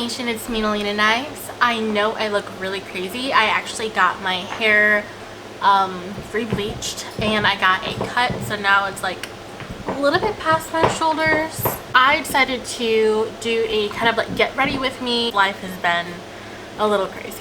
Nation, it's me, Nalina Nice. I know I look really crazy. I actually got my hair re-bleached and I got a cut, so now it's like a little bit past my shoulders. I decided to do a kind of like get ready with me. Life has been a little crazy.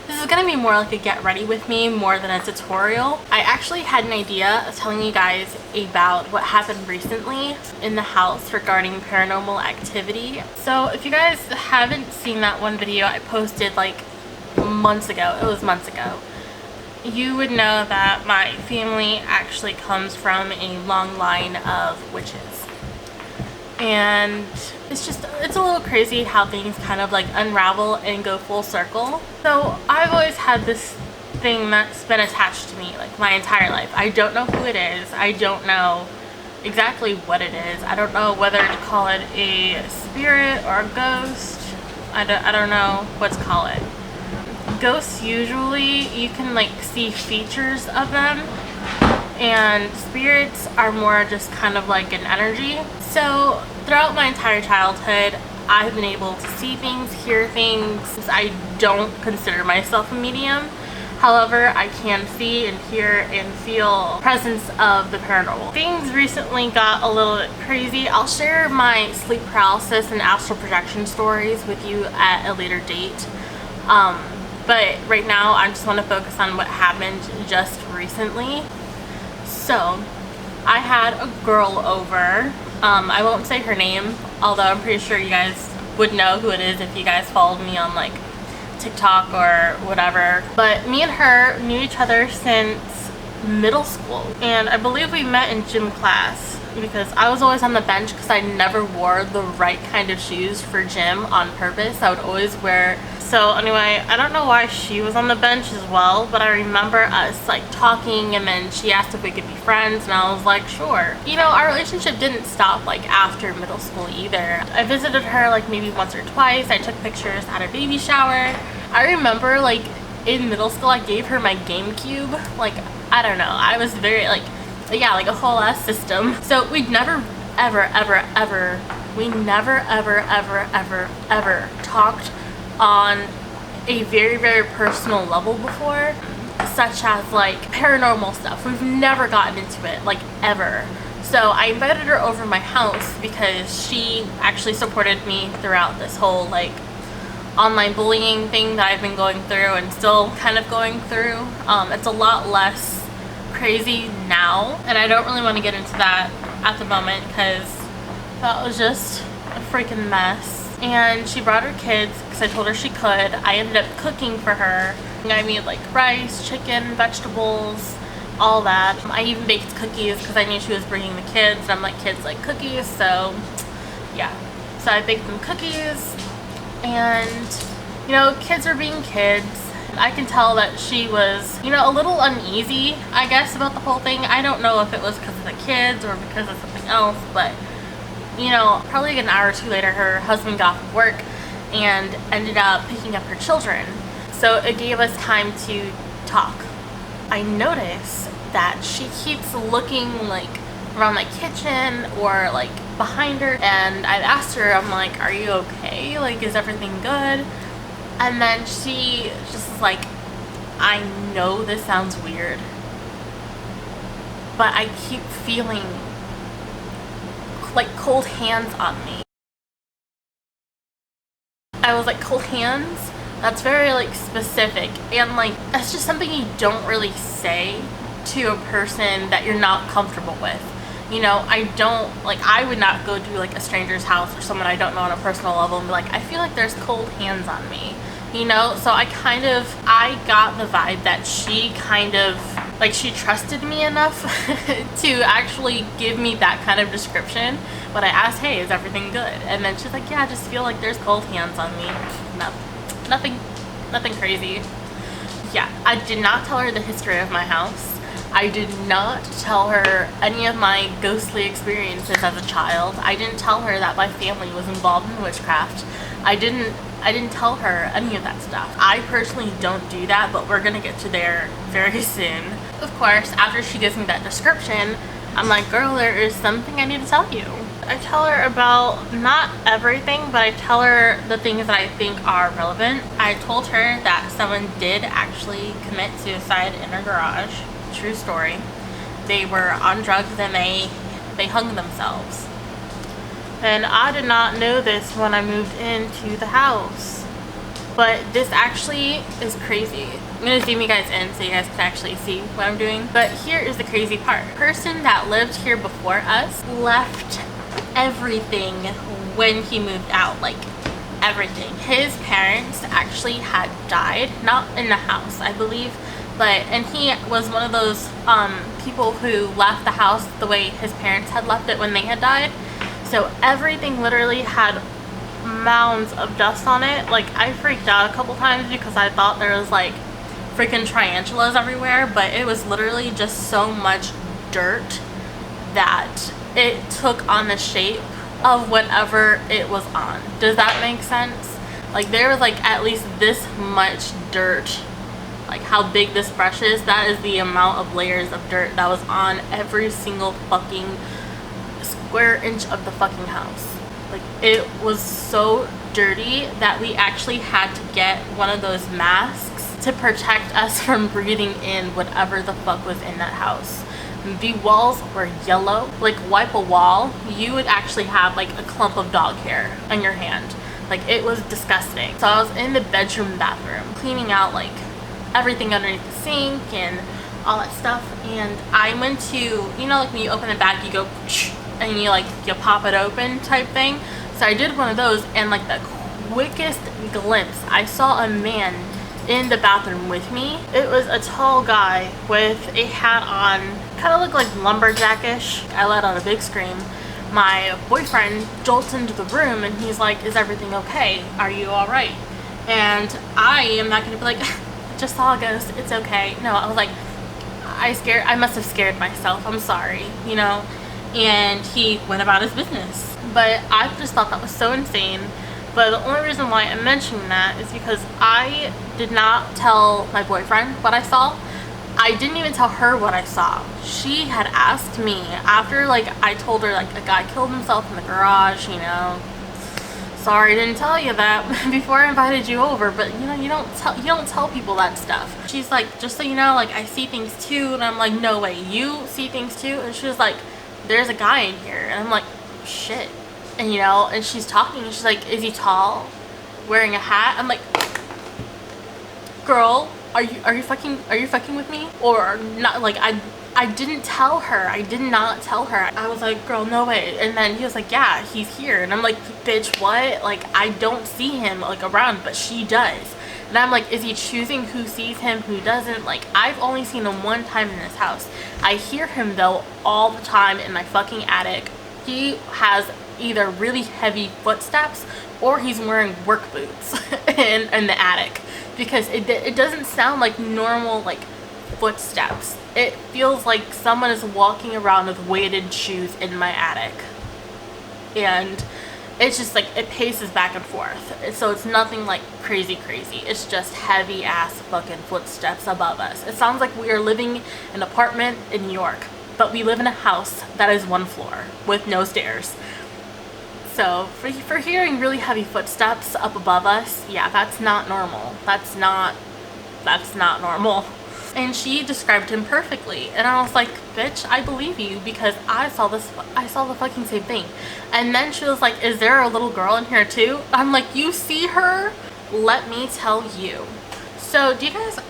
This is gonna be more like a get ready with me more than a tutorial. I actually had an idea of telling you guys about what happened recently in the house regarding paranormal activity. So if you guys haven't seen that one video I posted like months ago, it was months ago, you would know that my family actually comes from a long line of witches. And it's a little crazy how things kind of like unravel and go full circle. So I've always had this thing that's been attached to me like my entire life. I don't know who it is. I don't know exactly what it is. I don't know whether to call it a spirit or a ghost. I don't know what to call it. Ghosts, usually you can like see features of them, and spirits are more just kind of like an energy. So throughout my entire childhood, I've been able to see things, hear things. I don't consider myself a medium. However, I can see and hear and feel presence of the paranormal. Things recently got a little bit crazy. I'll share my sleep paralysis and astral projection stories with you at a later date. But right now, I just want to focus on what happened just recently. So, I had a girl over. I won't say her name, although I'm pretty sure you guys would know who it is if you guys followed me on like TikTok or whatever. But me and her knew each other since middle school, and I believe we met in gym class because I was always on the bench because I never wore the right kind of shoes for gym on purpose. I would always wear. So anyway, I don't know why she was on the bench as well, but I remember us like talking, and then she asked if we could be friends, and I was like, sure. You know, our relationship didn't stop like after middle school either. I visited her like maybe once or twice. I took pictures at her baby shower. I remember like in middle school I gave her my GameCube. Like, I don't know, I was very like, yeah, like a whole ass system. So we'd never ever talked on a very personal level before, such as like paranormal stuff. We've never gotten into it, like ever. So I invited her over my house because she actually supported me throughout this whole like online bullying thing that I've been going through and still kind of going through. It's a lot less crazy now, and I don't really want to get into that at the moment because that was just a freaking mess. And she brought her kids because I told her she could. I ended up cooking for her. I made like rice, chicken, vegetables, all that. I even baked cookies because I knew she was bringing the kids, and I'm like, kids like cookies, so yeah. So I baked them cookies, and you know, kids are being kids. I can tell that she was, you know, a little uneasy, I guess, about the whole thing. I don't know if it was because of the kids or because of something else, but you know, probably like an hour or two later, her husband got off of work and ended up picking up her children. So it gave us time to talk. I noticed that she keeps looking like around my kitchen or like behind her, and I've asked her, I'm like, are you okay? Like, is everything good? And then she just is like, I know this sounds weird, but I keep feeling like cold hands on me. I was like, cold hands? That's very like specific, and like that's just something you don't really say to a person that you're not comfortable with. You know, I would not go to like a stranger's house or someone I don't know on a personal level and be like, I feel like there's cold hands on me. You know, so I got the vibe that she kind of, like, she trusted me enough to actually give me that kind of description. But I asked, hey, is everything good? And then she's like, yeah, I just feel like there's cold hands on me. No, nothing crazy. Yeah, I did not tell her the history of my house. I did not tell her any of my ghostly experiences as a child. I didn't tell her that my family was involved in witchcraft. I didn't tell her any of that stuff. I personally don't do that, but we're gonna get to there very soon. Of course, after she gives me that description, I'm like, girl, there is something I need to tell you. I tell her about not everything, but I tell her the things that I think are relevant. I told her that someone did actually commit suicide in her garage. True story. They were on drugs and they hung themselves. And I did not know this when I moved into the house. But this actually is crazy. I'm gonna zoom you guys in so you guys can actually see what I'm doing. But here is the crazy part. The person that lived here before us left everything when he moved out, like everything. His parents actually had died, not in the house, I believe, and he was one of those people who left the house the way his parents had left it when they had died. So everything literally had mounds of dust on it. Like, I freaked out a couple times because I thought there was like freaking tarantulas everywhere, but it was literally just so much dirt that it took on the shape of whatever it was on. Does that make sense? Like, there was like at least this much dirt. Like how big this brush is, that is the amount of layers of dirt that was on every single fucking square inch of the fucking house. Like, it was so dirty that we actually had to get one of those masks to protect us from breathing in whatever the fuck was in that house. The walls were yellow. Like, wipe a wall, you would actually have like a clump of dog hair on your hand. Like, it was disgusting. So I was in the bathroom cleaning out like everything underneath the sink and all that stuff, and I went to, you know, like when you open the bag you go and you pop it open type thing. So I did one of those, and like the quickest glimpse, I saw a man in the bathroom with me. It was a tall guy with a hat on, kind of looked like lumberjackish. I let out a big scream. My boyfriend jolts into the room and he's like, "Is everything okay? Are you all right?" And I am not gonna be like, "Just saw a ghost, it's okay." No, I was like, I must have scared myself, I'm sorry, you know. And he went about his business. But I just thought that was so insane. But the only reason why I'm mentioning that is because I did not tell my boyfriend what I saw. I didn't even tell her what I saw. She had asked me after, like, I told her like a guy killed himself in the garage, you know. Sorry I didn't tell you that before I invited you over, but you know, you don't tell people that stuff. She's like, "Just so you know, like, I see things too." And I'm like, "No way, you see things too?" And she was like, "There's a guy in here." And I'm like, "Shit." And you know, and she's talking and she's like, "Is he tall? Wearing a hat?" I'm like, "Girl, are you fucking with me?" Or not? Like, I didn't tell her. I did not tell her. I was like, "Girl, no way." And then he was like, "Yeah, he's here." And I'm like, "Bitch, what?" Like, I don't see him like around, but she does. And I'm like, "Is he choosing who sees him, who doesn't?" Like, I've only seen him one time in this house. I hear him though all the time in my fucking attic. He has either really heavy footsteps or he's wearing work boots in the attic, because it doesn't sound like normal like footsteps. It feels like someone is walking around with weighted shoes in my attic, and it's just like it paces back and forth. So it's nothing like crazy. It's just heavy ass fucking footsteps above us. It sounds like we are living in an apartment in New York, but we live in a house that is one floor with no stairs. So for hearing really heavy footsteps up above us, yeah, that's not normal. That's not normal. And she described him perfectly, and I was like, "Bitch, I believe you, because I saw the fucking same thing." And then she was like, "Is there a little girl in here too?" I'm like, "You see her? Let me tell you." So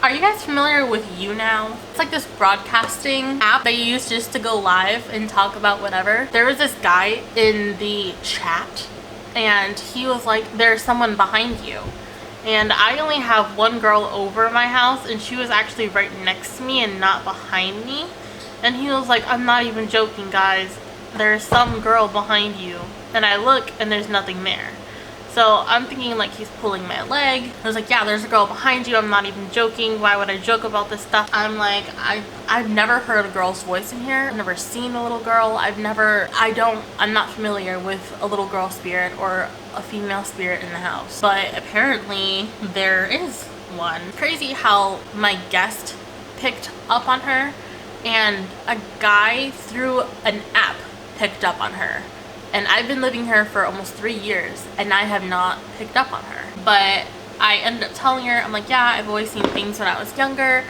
are you guys familiar with YouNow? It's like this broadcasting app that you use just to go live and talk about whatever. There was this guy in the chat and he was like, "There's someone behind you." And I only have one girl over my house, and she was actually right next to me and not behind me. And he was like, "I'm not even joking, guys. There's some girl behind you." And I look and there's nothing there. So I'm thinking like he's pulling my leg. I was like, "Yeah, there's a girl behind you. I'm not even joking. Why would I joke about this stuff?" I'm like, I've never heard a girl's voice in here. I've never seen a little girl. I'm not familiar with a little girl spirit or a female spirit in the house. But apparently there is one. Crazy how my guest picked up on her and a guy through an app picked up on her. And I've been living here for almost 3 years and I have not picked up on her. But I ended up telling her, I'm like, yeah, I've always seen things when I was younger.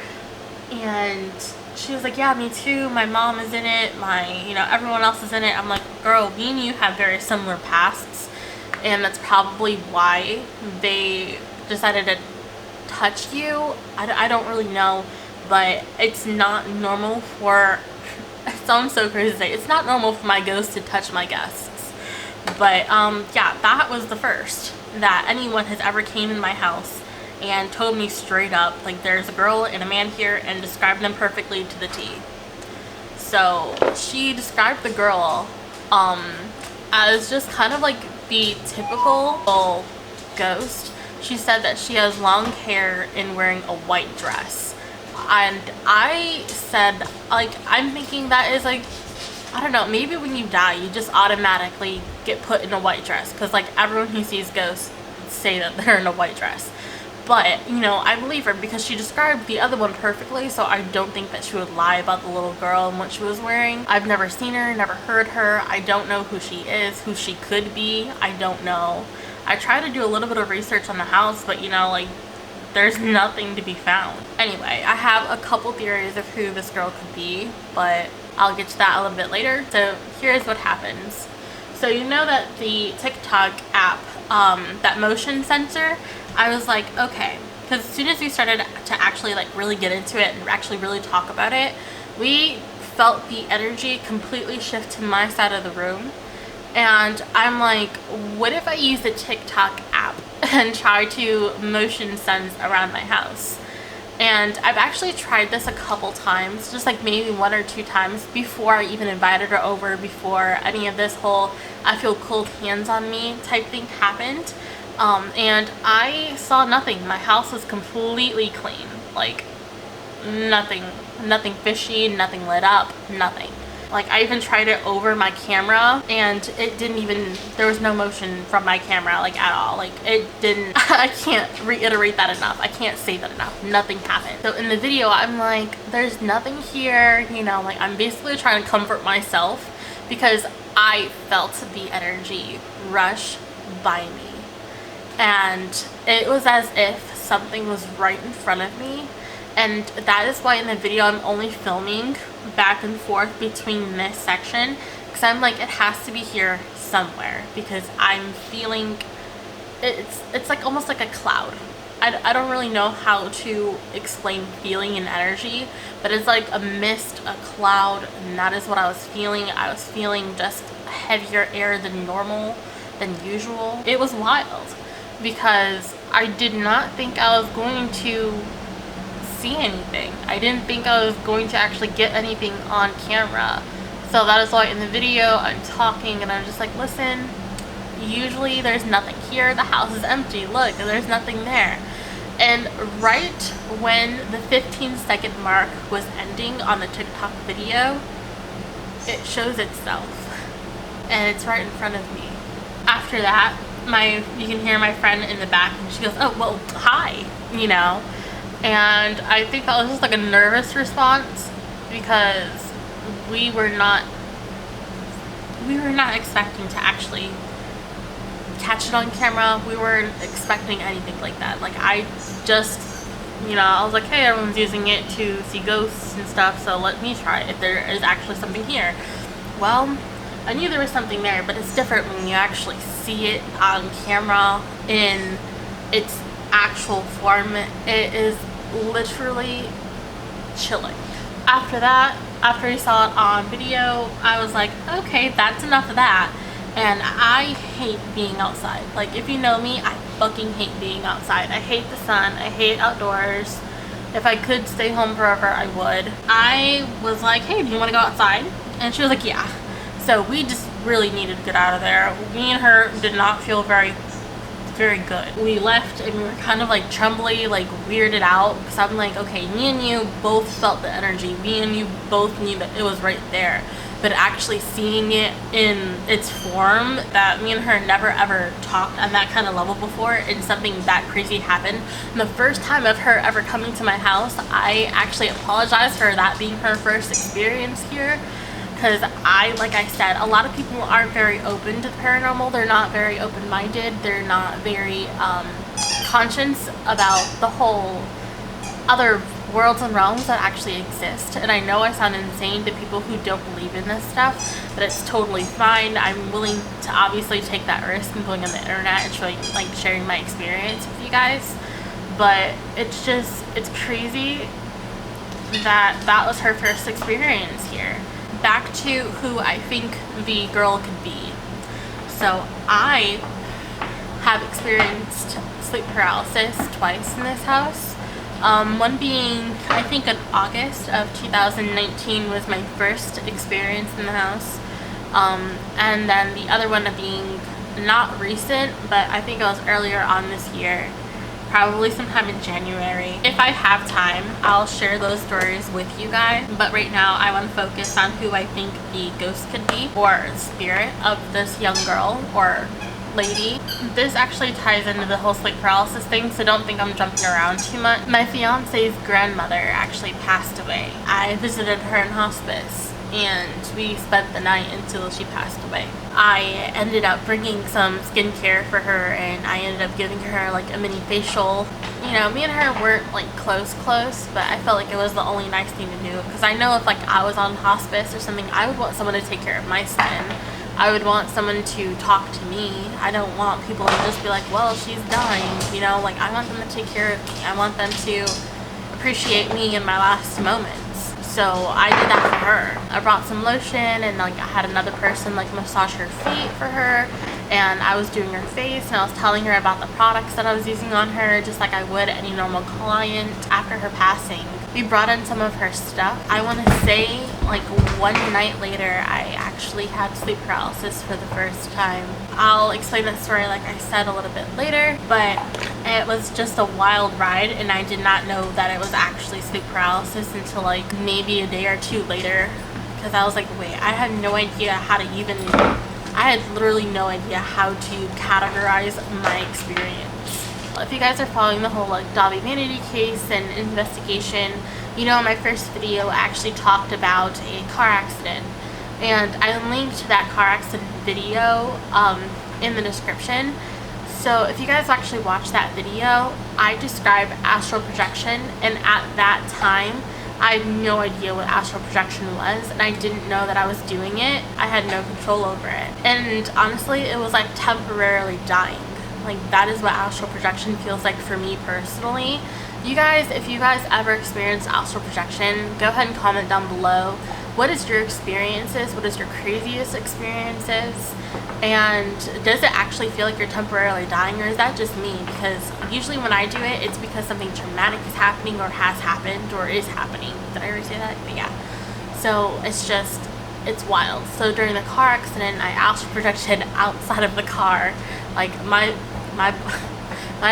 And she was like, yeah, me too. My mom is in it. Everyone else is in it. I'm like, girl, me and you have very similar pasts. And that's probably why they decided to touch you. I don't really know, but it's not normal for, it sounds so crazy to say, it's not normal for my ghost to touch my guests. But yeah, that was the first that anyone has ever came in my house and told me straight up, like, there's a girl and a man here, and described them perfectly to the T. So she described the girl as just kind of like the typical ghost. She said that she has long hair and wearing a white dress. And I said, like, I'm thinking that is like, I don't know, maybe when you die you just automatically get put in a white dress, because like everyone who sees ghosts say that they're in a white dress. But, you know, I believe her because she described the other one perfectly, so I don't think that she would lie about the little girl and what she was wearing. I've never seen her, never heard her. I don't know who she is, who she could be. I don't know. I tried to do a little bit of research on the house, but, you know, like, there's nothing to be found. Anyway, I have a couple theories of who this girl could be, but I'll get to that a little bit later. So here's what happens. So you know that the TikTok app, that motion sensor, I was like, okay, because as soon as we started to actually like really get into it and actually really talk about it, we felt the energy completely shift to my side of the room. And I'm like, what if I use the TikTok app and try to motion sense around my house? And I've actually tried this a couple times, just like maybe 1 or 2 times before I even invited her over, before any of this whole I feel cold hands on me type thing happened. And I saw nothing. My house was completely clean, like nothing fishy, nothing lit up, nothing. Like, I even tried it over my camera and it didn't even, there was no motion from my camera, like, at all. Like, it didn't, I can't reiterate that enough. I can't say that enough. Nothing happened. So in the video, I'm like, there's nothing here, you know, like, I'm basically trying to comfort myself because I felt the energy rush by me. And it was as if something was right in front of me. And that is why in the video I'm only filming back and forth between this section, because I'm like, it has to be here somewhere, because I'm feeling it's like almost like a cloud. I don't really know how to explain feeling and energy, but it's like a mist, a cloud, and that is what I was feeling. I was feeling just heavier air than normal, than usual. It was wild because I did not think I was going to see anything. I didn't think I was going to actually get anything on camera. So that is why in the video I'm talking and I'm just like, listen, usually there's nothing here. The house is empty. Look, there's nothing there. And right when the 15-second mark was ending on the TikTok video, it shows itself. And it's right in front of me. After that, you can hear my friend in the back and she goes, oh, well, hi, you know. And I think that was just like a nervous response because we were not expecting to actually catch it on camera. We weren't expecting anything like that. Like, I just, you know, I was like, hey, everyone's using it to see ghosts and stuff, so let me try if there is actually something here. Well, I knew there was something there, but it's different when you actually see it on camera in its actual form. It is literally chilling. After that, after we saw it on video, I was like, okay, that's enough of that. And I hate being outside. Like, if you know me, I fucking hate being outside. I hate the sun. I hate outdoors. If I could stay home forever, I would. I was like, hey, do you want to go outside? And she was like, yeah. So we just really needed to get out of there. Me and her did not feel very good. We left and we were kind of like trembly, like weirded out, because I'm like, okay, me and you both felt the energy. Me and you both knew that it was right there. But actually seeing it in its form, that me and her never ever talked on that kind of level before, and something that crazy happened. And the first time of her ever coming to my house, I actually apologized for that being her first experience here. because like I said, a lot of people aren't very open to the paranormal. They're not very open-minded. They're not very conscious about the whole other worlds and realms that actually exist. And I know I sound insane to people who don't believe in this stuff, but it's totally fine. I'm willing to obviously take that risk and going on the internet and sharing my experience with you guys. But it's crazy that that was her first experience here. Back to who I think the girl could be. So I have experienced sleep paralysis twice in this house. One being, I think in August of 2019 was my first experience in the house. And then the other one being not recent, but I think it was earlier on this year, probably sometime in January. If I have time, I'll share those stories with you guys. But right now, I want to focus on who I think the ghost could be, or spirit of this young girl or lady. This actually ties into the whole sleep paralysis thing, so don't think I'm jumping around too much. My fiance's grandmother actually passed away. I visited her in hospice, and we spent the night until she passed away. I ended up bringing some skincare for her, and I ended up giving her like a mini facial. You know, me and her weren't like close, but I felt like it was the only nice thing to do, because I know if like I was on hospice or something, I would want someone to take care of my skin. I would want someone to talk to me. I don't want people to just be like, well, she's dying, you know, like I want them to take care of me. I want them to appreciate me in my last moments. So I did that for her. I brought some lotion, and like I had another person like massage her feet for her, and I was doing her face, and I was telling her about the products that I was using on her, just like I would any normal client. After her passing, we brought in some of her stuff. I want to say like one night later, I actually had sleep paralysis for the first time. I'll explain that story like I said a little bit later, but it was just a wild ride, and I did not know that it was actually sleep paralysis until like maybe a day or two later, because I was like, wait, I had no idea how to even, I had literally no idea how to categorize my experience. If you guys are following the whole like Dobby Vanity case and investigation, you know in my first video I actually talked about a car accident, and I linked that car accident video in the description. So if you guys actually watch that video, I describe astral projection, and at that time I had no idea what astral projection was, and I didn't know that I was doing it. I had no control over it, and honestly it was like temporarily dying. Like that is what astral projection feels like for me personally. You guys, if you guys ever experienced astral projection, go ahead and comment down below. What is your experiences? What is your craziest experiences? And does it actually feel like you're temporarily dying, or is that just me? Because usually when I do it, it's because something traumatic is happening, or has happened, or is happening. Did I already say that? But yeah. So it's wild. So during the car accident, I astral projected outside of the car. Like my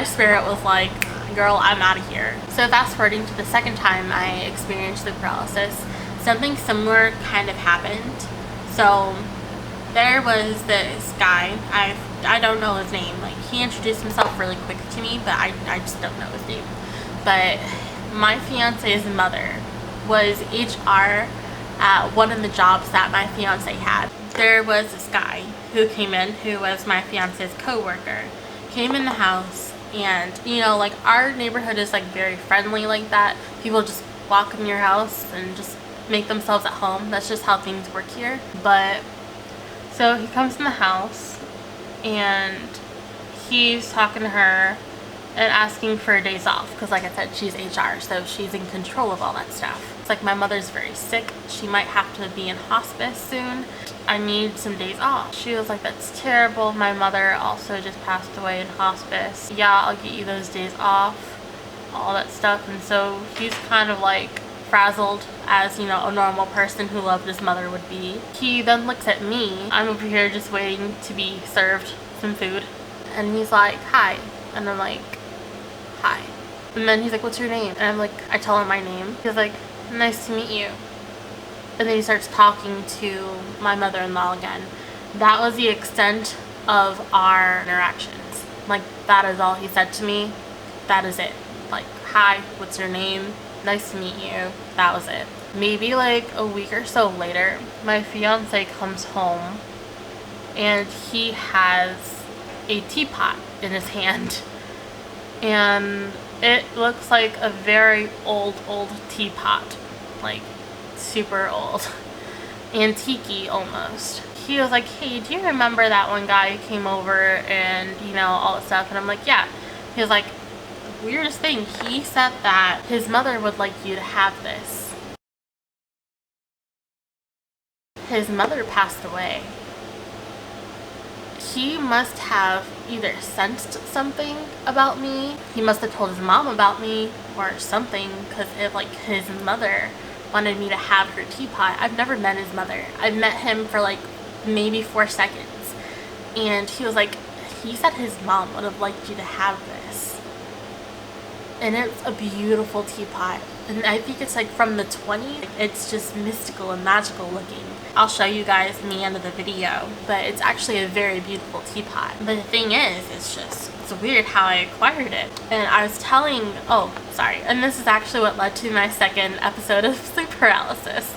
spirit was like, girl, I'm out of here. So fast forwarding to the second time I experienced sleep paralysis, something similar kind of happened. So there was this guy, I don't know his name, like he introduced himself really quick to me, but I just don't know his name. But my fiance's mother was HR at one of the jobs that my fiance had. There was this guy who came in, who was my fiance's co-worker, came in the house, and you know, like our neighborhood is like very friendly like that. People just walk in your house and just make themselves at home. That's just how things work here. But so he comes in the house, and he's talking to her and asking for days off, because like I said, she's HR, so she's in control of all that stuff. It's like, my mother's very sick, she might have to be in hospice soon, I need some days off. She was like, that's terrible, my mother also just passed away in hospice. Yeah, I'll get you those days off, all that stuff. And so he's kind of like frazzled, as you know a normal person who loved his mother would be. He then looks at me. I'm over here just waiting to be served some food, and he's like, hi. And I'm like, hi. And then he's like, what's your name? And I'm like, I tell him my name. He's like, nice to meet you. And then he starts talking to my mother-in-law again. That was the extent of our interactions. Like, that is all he said to me. That is it. Like, hi, what's your name? Nice to meet you. That was it. Maybe like a week or so later, my fiance comes home and he has a teapot in his hand. And it looks like a very old teapot. Like super old. Antique-y almost. He was like, hey, do you remember that one guy who came over and, you know, all that stuff? And I'm like, yeah. He was like, weirdest thing, he said that his mother would like you to have this. His mother passed away. He must have either sensed something about me, he must have told his mom about me or something, because if like his mother wanted me to have her teapot. I've never met his mother. I've met him for like maybe 4 seconds, and he was like, he said his mom would have liked you to have this. And it's a beautiful teapot, and I think it's like from the 20s. It's just mystical and magical looking. I'll show you guys in the end of the video, but it's actually a very beautiful teapot. But the thing is, it's weird how I acquired it. And I was telling, and this is actually what led to my second episode of sleep paralysis.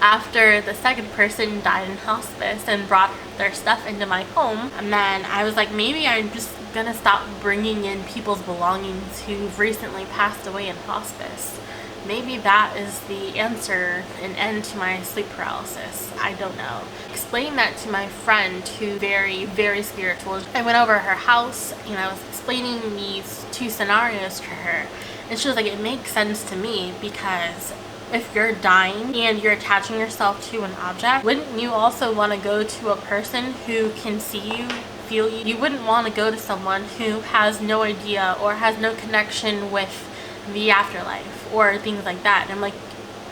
After the second person died in hospice and brought their stuff into my home, and then I was like, maybe I'm just gonna stop bringing in people's belongings who've recently passed away in hospice. Maybe that is the answer and end to my sleep paralysis. I don't know. Explain that to my friend who very, very spiritual. I went over her house and I was explaining these 2 scenarios to her, and she was like, it makes sense to me, because if you're dying and you're attaching yourself to an object, wouldn't you also want to go to a person who can see you, feel you? You wouldn't want to go to someone who has no idea or has no connection with the afterlife or things like that. And I'm like,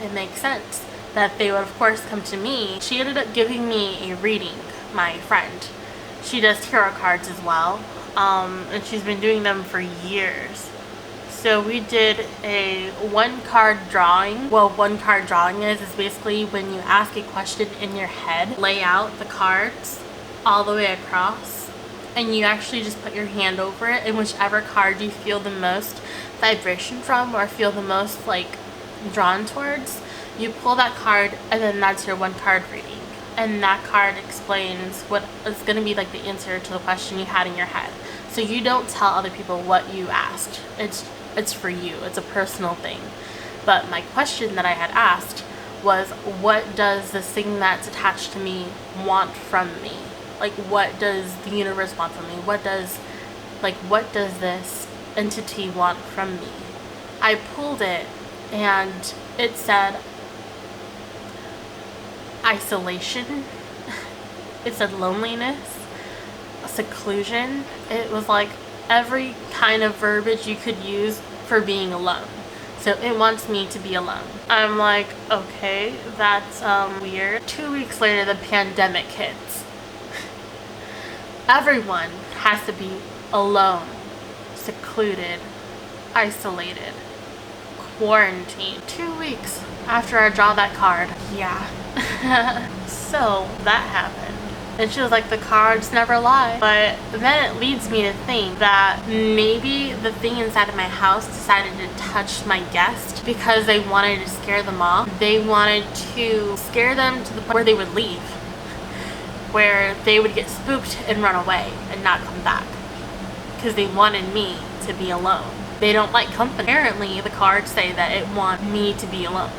it makes sense that they would of course come to me. She ended up giving me a reading, my friend. She does tarot cards as well, and she's been doing them for years. So we did a 1-card drawing. Well, 1-card drawing is basically when you ask a question in your head, lay out the cards all the way across, and you actually just put your hand over it, and whichever card you feel the most vibration from or feel the most like drawn towards, you pull that card, and then that's your 1-card reading. And that card explains what is going to be like the answer to the question you had in your head. So you don't tell other people what you asked. It's for you. It's a personal thing. But my question that I had asked was, what does this thing that's attached to me want from me? Like, what does the universe want from me? What does this entity want from me? I pulled it and it said isolation. It said loneliness, seclusion. It was like every kind of verbiage you could use for being alone. So it wants me to be alone. I'm like, okay, that's weird. 2 weeks later, the pandemic hits. Everyone has to be alone, secluded, isolated, quarantined. 2 weeks after I draw that card. Yeah. So that happened. And she was like, the cards never lie. But then it leads me to think that maybe the thing inside of my house decided to touch my guest because they wanted to scare them off. They wanted to scare them to the point where they would leave, where they would get spooked and run away and not come back because they wanted me to be alone. They don't like company. Apparently, the cards say that it wants me to be alone.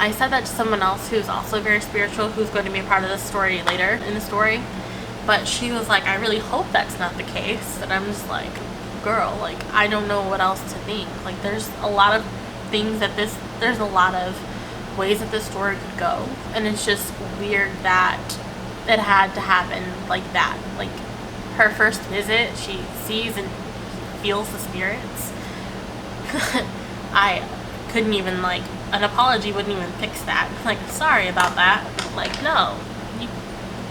I said that to someone else who's also very spiritual, who's going to be a part of this story later in the story, but she was like, I really hope that's not the case. And I'm just like, girl, like, I don't know what else to think. Like, there's a lot of things that there's a lot of ways that this story could go, and it's just weird that it had to happen like that. Like, her first visit, she sees and feels the spirits. I couldn't even like an apology wouldn't even fix that. Like, sorry about that. Like, no.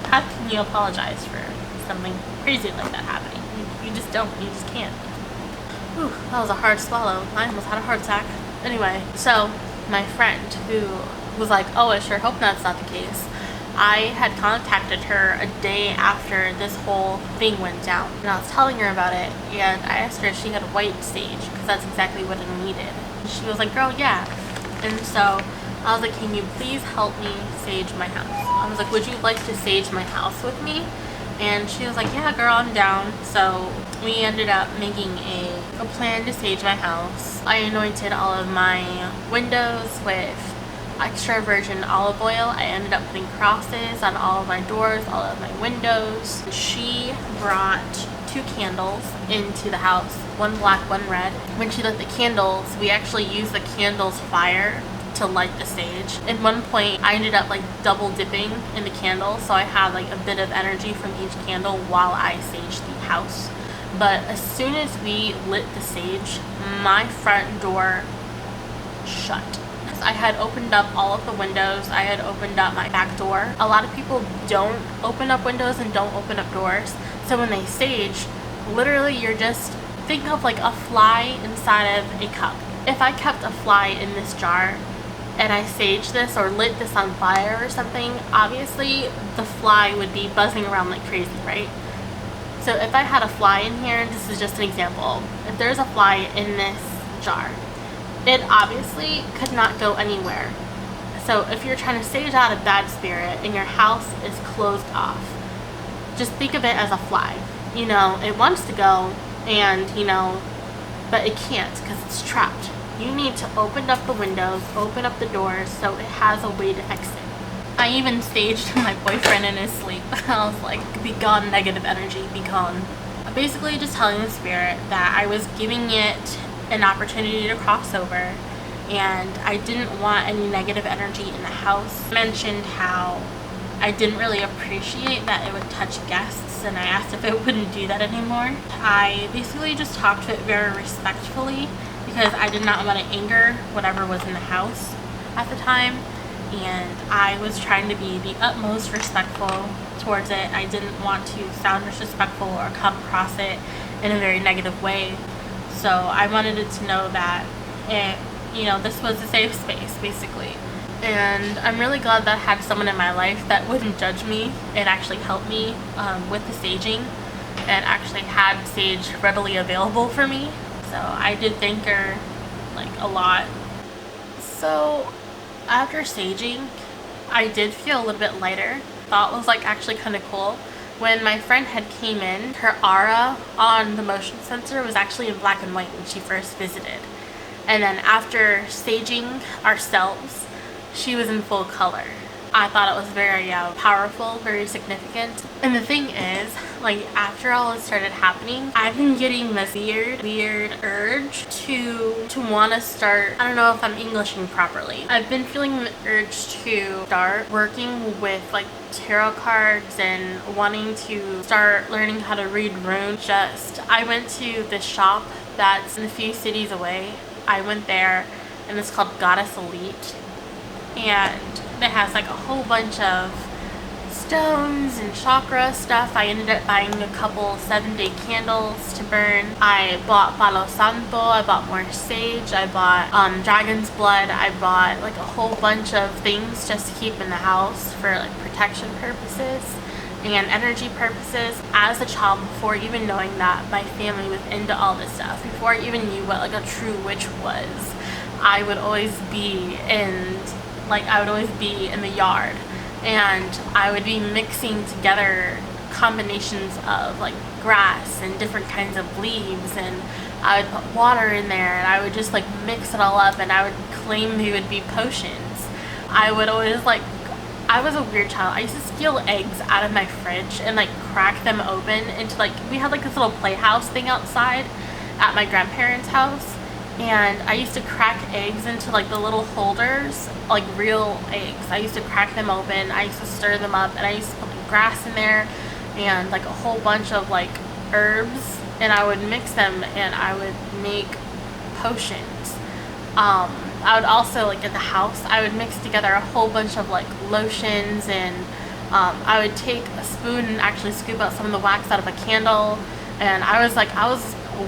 How can you apologize for something crazy like that happening? You just don't. You just can't. Whew, that was a hard swallow. I almost had a heart attack. Anyway, so my friend who was like, oh, I sure hope that's not the case. I had contacted her a day after this whole thing went down, and I was telling her about it, and I asked her if she had white sage, because that's exactly what it needed. And she was like, girl, yeah. And so I was like, can you please help me sage my house? I was like, would you like to sage my house with me? And she was like, yeah, girl, I'm down. So we ended up making a plan to sage my house. I anointed all of my windows with extra virgin olive oil. I ended up putting crosses on all of my doors, all of my windows. She brought 2 candles into the house, one black, one red. When she lit the candles, we actually used the candles' fire to light the sage. At one point, I ended up like double dipping in the candle, so I had like a bit of energy from each candle while I saged the house. But as soon as we lit the sage, my front door shut. I had opened up all of the windows. I had opened up my back door. A lot of people don't open up windows and don't open up doors. So when they sage, literally you're just, think of like a fly inside of a cup. If I kept a fly in this jar and I saged this or lit this on fire or something, obviously the fly would be buzzing around like crazy, right? So if I had a fly in here, this is just an example. If there's a fly in this jar, it obviously could not go anywhere. So if you're trying to sage out a bad spirit and your house is closed off, just think of it as a fly. You know, it wants to go and, you know, but it can't because it's trapped. You need to open up the windows, open up the doors so it has a way to exit. I even saged my boyfriend in his sleep. I was like, be gone, negative energy, be gone. Basically just telling the spirit that I was giving it an opportunity to cross over and I didn't want any negative energy in the house. I mentioned how I didn't really appreciate that it would touch guests, and I asked if it wouldn't do that anymore. I basically just talked to it very respectfully because I did not want to anger whatever was in the house at the time, and I was trying to be the utmost respectful towards it. I didn't want to sound disrespectful or come across it in a very negative way. So I wanted it to know that it, you know, this was a safe space, basically. And I'm really glad that I had someone in my life that wouldn't judge me and actually help me with the saging and actually had sage readily available for me. So I did thank her like a lot. So after saging, I did feel a little bit lighter. Thought was like actually kind of cool. When my friend had came in, her aura on the motion sensor was actually in black and white when she first visited. And then after saging ourselves, she was in full color. I thought it was very powerful, very significant. And the thing is, like after all this started happening, I've been getting this weird urge to want to start, I don't know if I'm Englishing properly. I've been feeling the urge to start working with like tarot cards and wanting to start learning how to read runes. I went to this shop that's in a few cities away. I went there and it's called Goddess Elite. And it has like a whole bunch of stones and chakra stuff. I ended up buying a couple 7-day candles to burn. I bought Palo Santo, I bought more sage, I bought dragon's blood, I bought like a whole bunch of things just to keep in the house for like protection purposes and energy purposes. As a child, before even knowing that my family was into all this stuff, before I even knew what like a true witch was, I would always be in the yard and I would be mixing together combinations of like grass and different kinds of leaves, and I would put water in there and I would just like mix it all up and I would claim they would be potions. I would always like, I was a weird child. I used to steal eggs out of my fridge and like crack them open into like, we had like this little playhouse thing outside at my grandparents' house. And I used to crack eggs into like the little holders, like real eggs. I used to crack them open, I used to stir them up, and I used to put like grass in there and like a whole bunch of like herbs, and I would mix them and I would make potions. I would also, like, in the house, I would mix together a whole bunch of like lotions, and I would take a spoon and actually scoop out some of the wax out of a candle. And I was a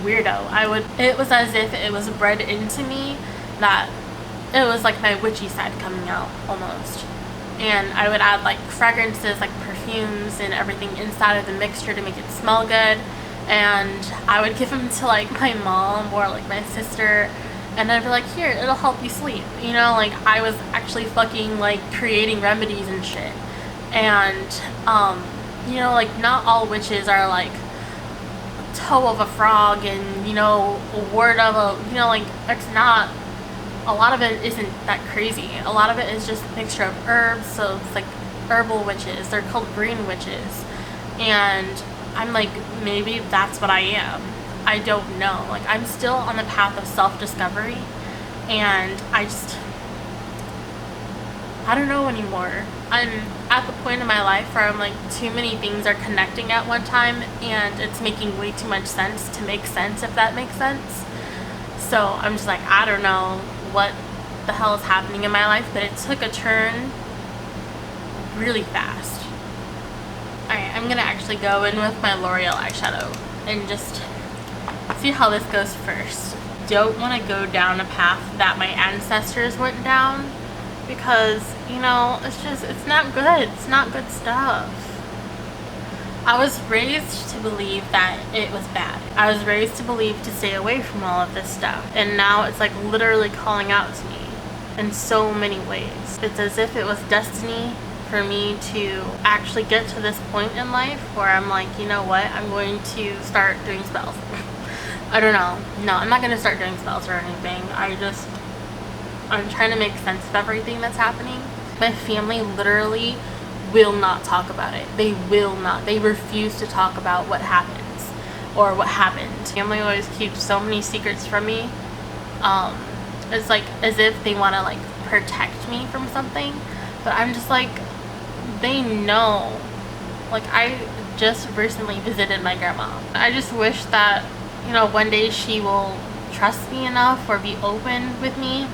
weirdo. It was as if it was bred into me that it was like my witchy side coming out almost. And I would add like fragrances, like perfumes and everything inside of the mixture to make it smell good. And I would give them to like my mom or like my sister, and I'd be like, here, it'll help you sleep. You know, like I was actually fucking like creating remedies and shit. And you know, like not all witches are like toe of a frog and, you know, a word of a, you know, like it's not, a lot of it isn't that crazy. A lot of it is just a mixture of herbs. So it's like herbal witches. They're called green witches. And I'm like, maybe that's what I am. I don't know. Like, I'm still on the path of self-discovery, and I don't know anymore. I'm at the point in my life where I'm like, too many things are connecting at one time, and it's making way too much sense to make sense, if that makes sense. So I'm just like, I don't know what the hell is happening in my life, but it took a turn really fast. Alright, I'm gonna actually go in with my L'Oreal eyeshadow and just see how this goes first. Don't want to go down a path that my ancestors went down, because, you know, it's not good. It's not good stuff. I was raised to believe that it was bad. I was raised to believe to stay away from all of this stuff. And now it's like literally calling out to me in so many ways. It's as if it was destiny for me to actually get to this point in life where I'm like, you know what, I'm going to start doing spells. I don't know. No, I'm not going to start doing spells or anything. I'm trying to make sense of everything that's happening. My family literally will not talk about it. They will not. They refuse to talk about what happens or what happened. Family always keeps so many secrets from me. It's like as if they want to like protect me from something, but I'm just like, they know. Like, I just recently visited my grandma. I just wish that, you know, one day she will trust me enough or be open with me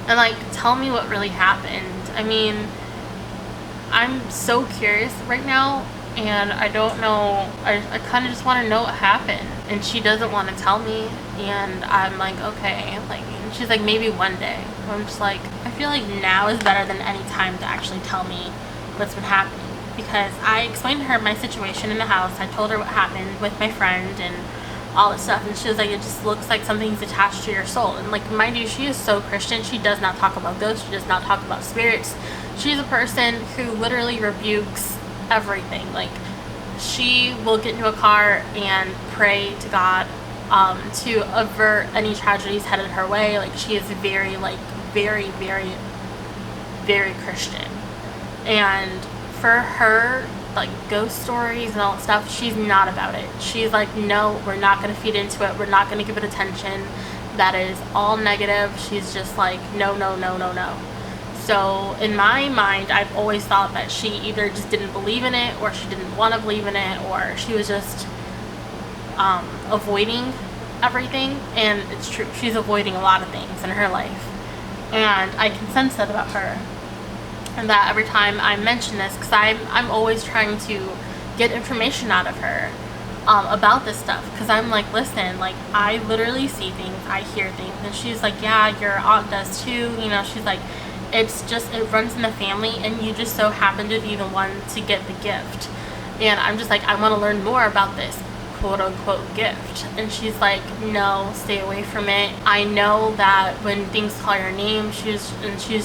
and like tell me what really happened. I mean, I'm so curious right now, and I don't know, I kind of just want to know what happened, and she doesn't want to tell me. And I'm like, okay, like, and she's like, maybe one day. I'm just like, I feel like now is better than any time to actually tell me what's been happening, because I explained to her my situation in the house. I told her what happened with my friend and all this stuff, and she was like, it just looks like something's attached to your soul. And like, mind you, she is so Christian. She does not talk about ghosts. She does not talk about spirits. She's a person who literally rebukes everything. Like, she will get into a car and pray to God to avert any tragedies headed her way. Like, she is very, like, very, very, very Christian. And for her, like, ghost stories and all that stuff, she's not about it. She's like, no, we're not going to feed into it. We're not going to give it attention. That is all negative. She's just like, no, no, no, no, no. So in my mind, I've always thought that she either just didn't believe in it, or she didn't want to believe in it, or she was just avoiding everything. And it's true, she's avoiding a lot of things in her life, and I can sense that about her. And that every time I mention this, because I'm always trying to get information out of her about this stuff, because I'm like, listen, like, I literally see things, I hear things. And she's like, yeah, your aunt does too, you know. She's like, it's just, it runs in the family, and you just so happen to be the one to get the gift. And I'm just like, I want to learn more about this quote unquote gift. And she's like, no, stay away from it. I know that when things call your name, she's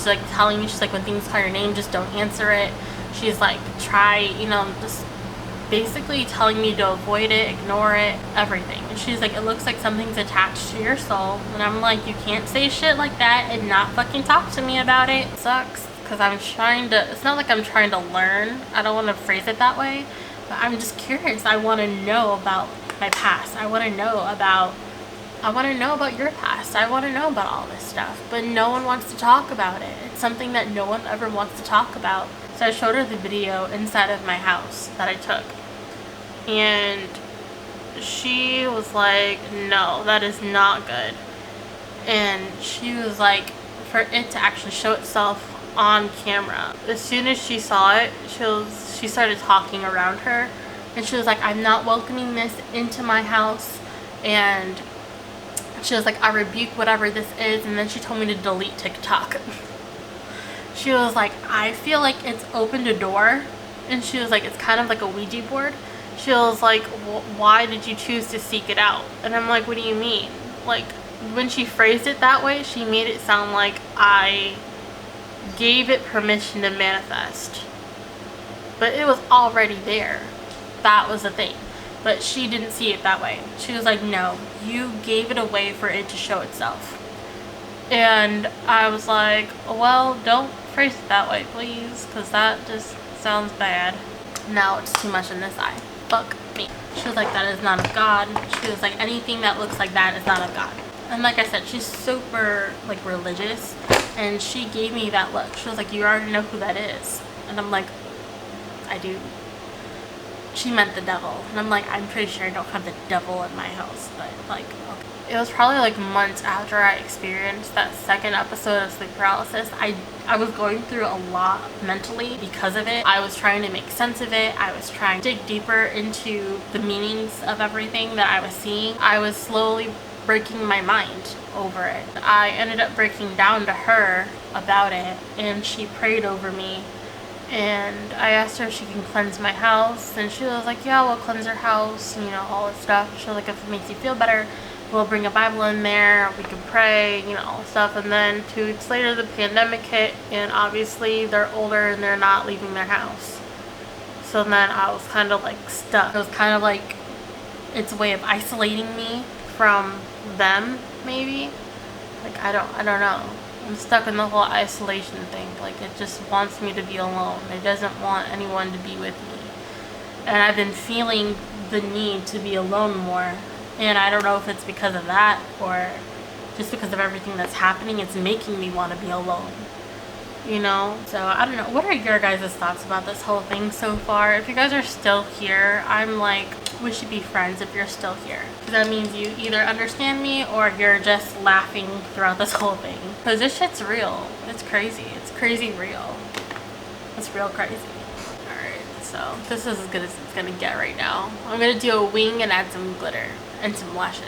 like telling me, she's like, when things call your name, just don't answer it. She's like, try, you know, just basically telling me to avoid it, ignore it, everything. And she's like, it looks like something's attached to your soul. And I'm like, you can't say shit like that and not fucking talk to me about it. It sucks, because I'm trying to, it's not like I'm trying to learn, I don't want to phrase it that way, but I'm just curious. I want to know about my past. I want to know about your past. I want to know about all this stuff, but no one wants to talk about it. It's something that no one ever wants to talk about. So I showed her the video inside of my house that I took, and she was like, no, that is not good. And she was like, for it to actually show itself on camera. As soon as she saw it, she started talking around her, and she was like, I'm not welcoming this into my house, and she was like, I rebuke whatever this is. And then she told me to delete TikTok. She was like, I feel like it's opened a door, and she was like, it's kind of like a Ouija board. She was like, why did you choose to seek it out? And I'm like, what do you mean? Like, when she phrased it that way, she made it sound like I gave it permission to manifest, but it was already there. That was the thing. But she didn't see it that way. She was like, no, you gave it away for it to show itself. And I was like, well, don't phrase it that way, please, because that just sounds bad. Now it's too much in this eye. Fuck me. She was like, that is not of God. She was like, anything that looks like that is not of God. And like I said, she's super like religious, and she gave me that look. She was like, you already know who that is. And I'm like, I do. She meant the devil. And I'm like, I'm pretty sure I don't have the devil in my house, but like, okay. It was probably like months after I experienced that second episode of sleep paralysis. I was going through a lot mentally because of it. I was trying to make sense of it. I was trying to dig deeper into the meanings of everything that I was seeing. I was slowly breaking my mind over it. I ended up breaking down to her about it, and she prayed over me, and I asked her if she can cleanse my house, and she was like, yeah, we'll cleanse her house, and, you know, all this stuff. She was like, if it makes you feel better, we'll bring a Bible in there, we can pray, you know, all this stuff. And then 2 weeks later, the pandemic hit, and obviously they're older and they're not leaving their house. So then I was kind of like stuck. It was kind of like its a way of isolating me from them, maybe. Like, I don't know. I'm stuck in the whole isolation thing. Like, it just wants me to be alone. It doesn't want anyone to be with me. And I've been feeling the need to be alone more. And I don't know if it's because of that or just because of everything that's happening. It's making me want to be alone. You know? So, I don't know. What are your guys' thoughts about this whole thing so far? If you guys are still here, I'm like, we should be friends if you're still here. That means you either understand me or you're just laughing throughout this whole thing. Because this shit's real. It's crazy. It's crazy real. It's real crazy. Alright, so this is as good as it's gonna get right now. I'm gonna do a wing and add some glitter and some lashes.